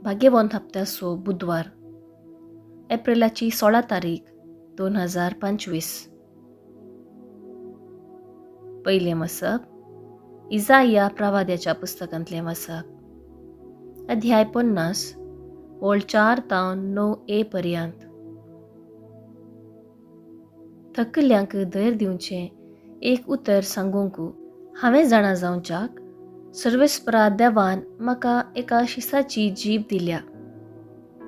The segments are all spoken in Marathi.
भाग्यवंत हप्त्याचो बुधवार, एप्रिलाची 16 तारीख 2025. पहिले मसप, इजाया प्रवाद्याच्या पुस्तकांतले मसप, अध्याय 50, ओळ 4 तावन 9a पर्यंत. थकल्यांक धैर्य दिवचें एक उतर सांगूंक हांवें जाणा जावच्याक सर्वेस्परा देवान म्हाका एका शिसाची जीब दिल्या.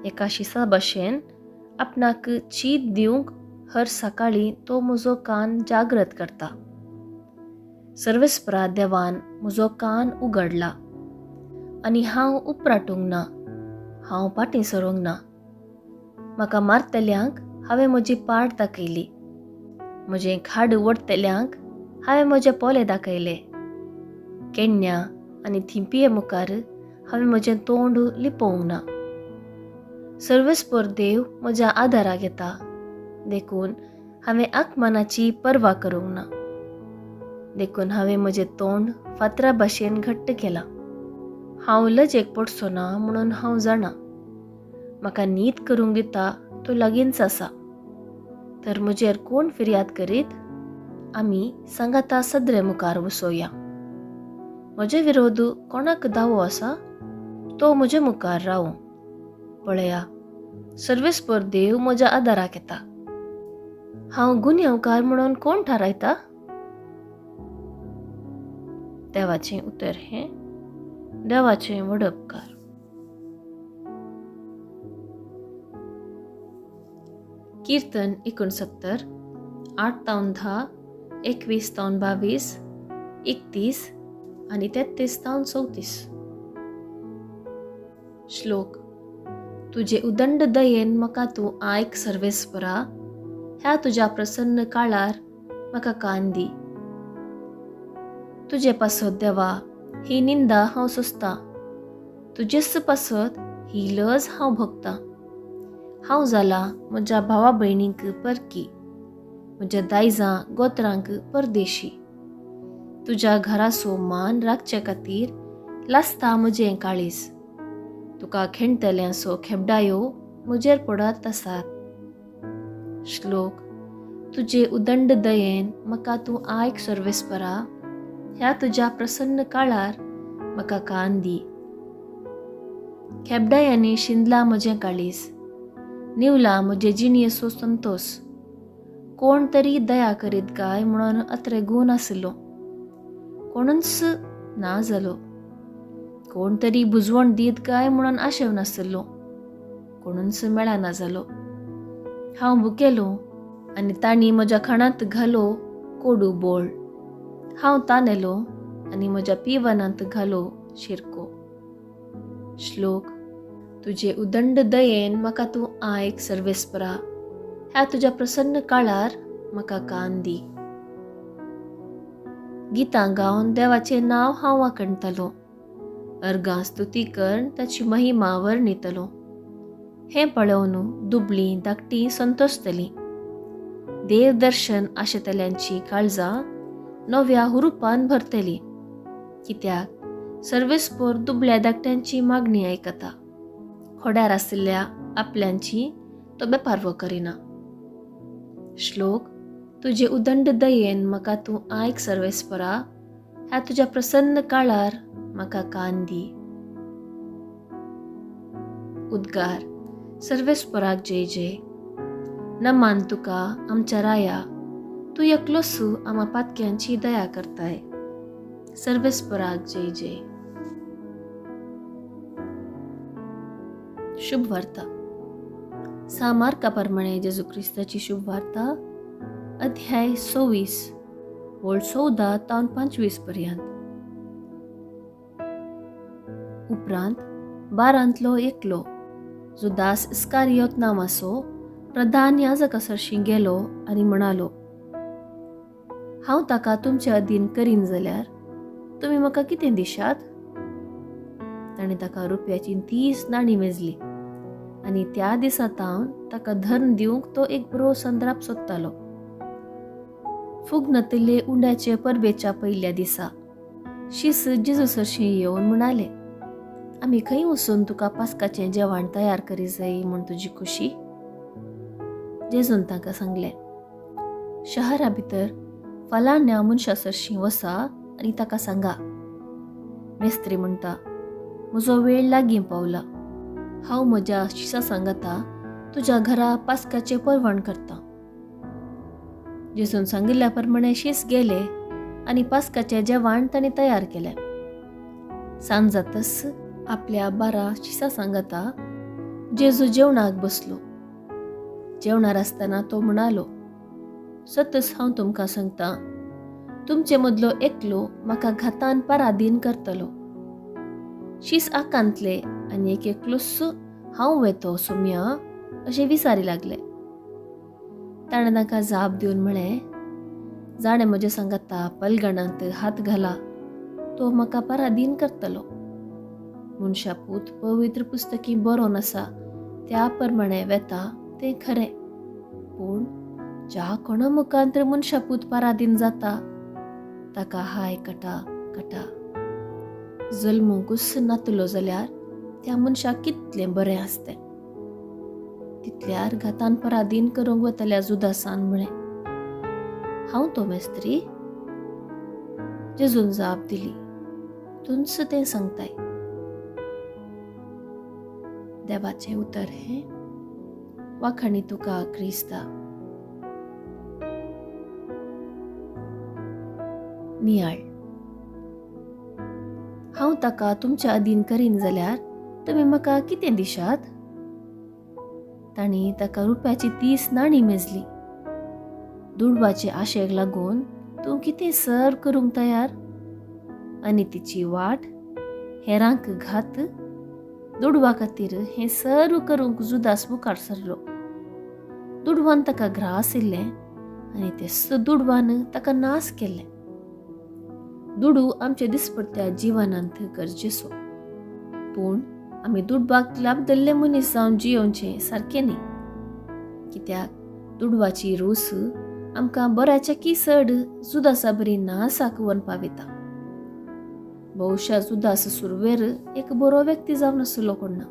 एका शिसा भाशेन आपणाक चीत दिवंक हर सकाळी तो म्हजो कान जागृत करता. सर्वेस्परा देवान म्हजो कान उगडला आनी हांव उपराटूंक ना, हांव फाटीं सरूंक ना. म्हाका मारतल्यांक हांवें म्हजी पाट दाखयली, म्हजें खाड ओडतल्यांक हांवें म्हजे पोले दाखयले. केण्या आनी थिंपये मुखार हांवें म्हजें तोंड लिपोवंक ना. सर्वेस्पर देव म्हज्या आदाराक येता, देखून हांवें आत्मानाची पर्वा करूंक ना. देखून हांवें म्हजें तोंड फातरा भाशेन घट्ट केलां. हांव लजेक पडचो ना म्हणून हांव जाणा. म्हाका न्हीद करूंक दिता तो लागींच आसा. तर म्हजेर कोण फिर्याद करीत, आमी सांगाता सद्रे मुखार बसोया. म्हजे विरोध कोणाक दावो आसा, तो म्हजे मुखार रावूं. पळया, सर्वेस्पर देव म्हज्या आदाराक येता. हांव गुन्यांवकार म्हणून कोण थारायता? देवाचें उतर हें, देवाचें व्हड उपकार. कीर्तन 69, 8 तावन 10, 21 तावन 22, 31 आनी 33 तावन 34. श्लोक. तुजे उदंड दयेन म्हाका तूं आयक सर्वेस्परा, ह्या तुज्या प्रसन्न काळार म्हाका कान दी. तुजे पासत देवा ही निंदा हांव सोंसतां. तुजेच पासत ही लज हांव भोगतां. हांव जाला म्हज्या भावा भयणींक परकी, म्हज्या दायजां गोत्रांक परदेशी. तुज्या घराचो मान राखचे खातीर लासता म्हजें काळीज. तुका खेणतल्यांचो खेबडायो म्हजेर पडत आसात. श्लोक. तुजे उदंड दयेन म्हाका तूं आयक सर्वेस्परा, ह्या तुज्या प्रसन्न काळार म्हाका कान दी. खेबडायांनी शिंदला म्हजें काळीज, निवला म्हजे जिणयेचो संतोस. कोण तरी दया करीत काय म्हणून अत्रे गूण आसलो, कोणूच ना जालो. कोण तरी बुजवण दीत काय म्हणून आशेव नासलो, कोणूच मेळना जालो. हांव भुकेलो आनी तांणी म्हज्या खाणांत घालो कोडू बोळ. हांव तानेलो आनी म्हज्या पिवनांत घालो शिरको. श्लोक. तुजे उदंड दयेन म्हाका तूं आयक सर्वेस्परा, ह्या तुज्या प्रसन्न काळार म्हाका कान दी. गितां गावन देवाचें नांव हांव वाखणतलो, अर्गां स्तुती करून ताची महिमा वर्णितलो. हें पळोवन दुबळीं धाकटीं संतोसतलीं. देव दर्शन आशेतल्यांची काळजां नव्या हुरुपान भरतलीं. कित्याक सर्वेस्पर दुबळ्या धाकट्यांची मागणी आयकता, खोड्यार आशिल्ल्या आपल्यांची तो बेपारवो करिना. श्लोक. तुजे उदंड दयेन म्हाका तूं आयक सर्वेस्परा, ह्या तुज्या प्रसन्न काळार म्हाका कान दी. उद्गार. सर्वेस्पराक जय जय. नमान तुका आमच्या राया, तूं एकलोस आमा पातक्यांची दया करताय. सर्वेस्पराक जय जय. शुभ वार्ता. सामार्का प्रमाणे जेजू क्रिस्ताची शुभ वार्ता, अध्याय 26, ओळ 14 तावन 25 पर्यंत. उपरांत 12 एकलो जुदास इस्कारियोत नांवाचो प्रधान याजक सरशी गेलो आनी म्हणालो, हांव ताका तुमचे अधीन करीन जाल्यार तुमी म्हाका कितें दिशात? ताणें ताका रुपयाची 30 नाणीं मेजली आनी त्या दिसा तावन ताका धर्म दिवंक तो एक बरो संद्राप सोदतालो. फुगनतले उंड्याचे परबेच्या पयल्या दिसा शिस जेजू सरशी येवन म्हणाले, आमी खंय वचून तुका पास्काचें जेवण तयार करी जाय म्हूण तुजी खुशी. जेजून ताका सांगलें, शहरा भितर फलाण्या मनशा सरशीं वसा आनी ताका सांगा, मेस्त्री म्हणटा, म्हजो वेळ लागीं पावला. हांव म्हज्या शिसा सांगाता तुज्या घरा पास्काचें परवण करता. जेजून सांगिल्ल्या प्रमाणे शीस गेले आनी पास्काचें जेवण ताणें तयार केलें. सांज जातच आपल्या 12 शिसा सांगाता जेजू जेवणाक बसलो. जेवणार आसतना तो म्हणालो, सतच हांव तुमकां सांगता, तुमचे मदलो एकलो म्हाका घातान पराधीन करतलो. शीस आकांतले आनी एक एकलोच हांव वेतो सोम्या अशें विचारी लागले. ताणें ताका जाप दिवन म्हळें, जाणें म्हजे सांगाता पलगणांत हात घाला, तो म्हाका पराधीन करतलो. मनशा पूत पवित्र पुस्तकी बरोवन आसा त्या प्रमाणे वेता तें खरें. पूण ज्या कोणा मुखांतर मनशा पूत पराधीन जाता ताका हाय कटा कटा. जल्मोंकूच नातलो जाल्यार त्या मनशाक कितलें बरें आसतें. तितल्यार घातान पराधीन करूंक वतल्या जुदासान म्हळें, हांव तो मेस्त्री. जेजून जाप दिली, तुंच तें सांगताय. देवाचें उतर हें. वाखाणी तुका क्रिस्ता. नियाळ. हांव ताका तुमच्या अधीन करीन जाल्यार तुमी म्हाका कितें दिशात? ताणी ताका रुपयाची 30 नाणी मेजली. दुडवाचे आशेक लागून तूं कितें सर करूंक तयार? आनी तिची वाट हेरांक घात. दुडवा खातीर हें सर्व करूंक जुदास मुखार सरलो. दुडवान ताका घ्रास इल्लें आनी तेच दुडवान ताका नास केलें. दुडू आमच्या दिसपट्ट्या जिवनांत गरजेचो, पूण आमी दुडवाक लाभदल्ले मनीस जावन जियोवचें सारकें न्ही. कित्याक दुडवाची रूस आमकां बऱ्याच्याकी चड जुदासा बरी नासाक व्हरून पावयता. भोवशा जुदास सुरवेर एक बरो व्यक्ती जावन आसलो कोण ना.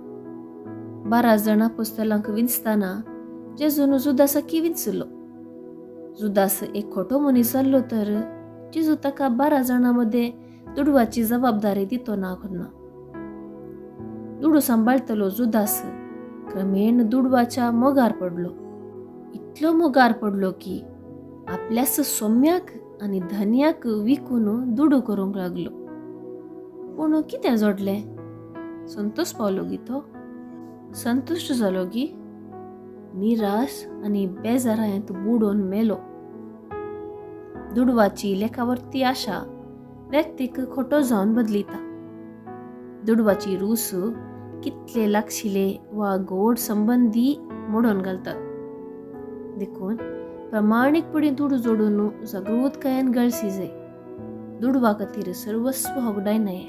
12 जाणां अपोस्तलांक विंचताना जेजून जुदासाकी विंचलो. जुदास एक खोटो मनीस जाल्लो तर जेजू ताका 12 जाणां मदें दुडवाची जबाबदारी दितो ना कोन्ना. दुडू सांबाळतलो जुदास क्रमेण दुडवाच्या मोगार पडलो. इतलो मोगार पडलो की आपल्याच सोम्याक आनी धन्याक विकून दुडू करूंक लागलो. पूण कितें जोडलें? संतोश पावलो गी तो? संतुश्ट जालो गी? निराश आनी बेजारांत बुडोवन मेलो. दुडवाची लेखावरती आशा व्यक्तीक खोटो जावन बदलिता. दुडवाची रूस कितले लागशिले वा गोड संबंदी मोडून घालतात. देखून प्रामाणीकपणी दुडू जोडून जागृतकायेन गळसी जाय. दुडवा खातीर सर्वस्व होगडाय न्हय.